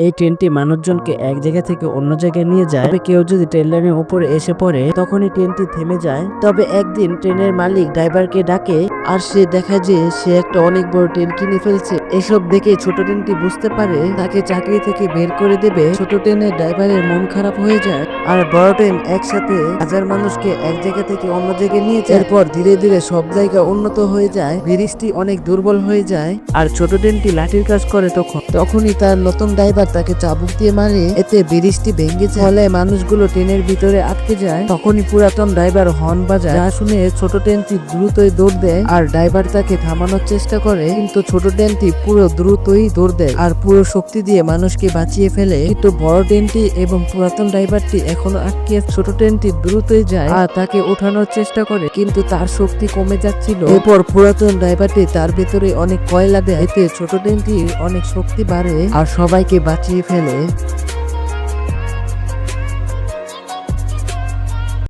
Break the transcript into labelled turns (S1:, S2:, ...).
S1: এই ট্রেনটি মানুষজনকে এক জায়গা থেকে অন্য জায়গায় নিয়ে যায়। তবে কেউ যদি ট্রেন লাইনের উপরে এসে পড়ে তখনই ট্রেনটি থেমে যায়। তবে একদিন ট্রেনের মালিক ড্রাইভারকে ডাকে, আর সে দেখা যে সে একটা অনেক বড় ট্রেন কিনে ফেলছে। এসব দেখে ছোট ট্রেনটি বুঝতে পারে তাকে চাকরি থেকে বের করে দেবে। ছোট ট্রেনের ড্রাইভারের মন খারাপ হয়ে যায়, আর বড় ট্রেন একসাথে হাজার মানুষকে এক জায়গা থেকে অন্য জায়গায় নিয়ে যায়। এরপর ধীরে ধীরে সব জায়গা উন্নত হয়ে যায়, ব্রিজটি অনেক দুর্বল হয়ে যায়, আর ছোট ট্রেনটি লাঠির কাজ করে। তখনই তার নতুন ড্রাইভার তাকে চাবুক দিয়ে মারে, এতে ব্রিজটি ভেঙে যায়। ফলে মানুষগুলো ট্রেনের ভিতরে আটকে যায়। তখনই পুরাতন ড্রাইভার হর্ন বাজায়, যা শুনে ছোট ট্রেনটি দ্রুতই দৌড় দেয়, আর ড্রাইভার তাকে থামানোর চেষ্টা করে, কিন্তু ছোট ট্রেনটি পুরো দ্রুতই দৌড় দেয় আর পুরো শক্তি দিয়ে মানুষকে বাঁচিয়ে ফেলে। কিন্তু বড় ট্রেনটি এবং পুরাতন ড্রাইভারটি এখনো আটকে। ছোট ট্রেনটি দ্রুতই যায় আর তাকে ওঠানোর চেষ্টা করে, কিন্তু তার শক্তি কমে যাচ্ছিল। এরপর পুরাতন ড্রাইভারটি তার ভেতরে অনেক কয়লা দেয়, এতে ছোট ট্রেনটির অনেক শক্তি বাড়ে আর সবাইকে বাঁচিয়ে ফেলে।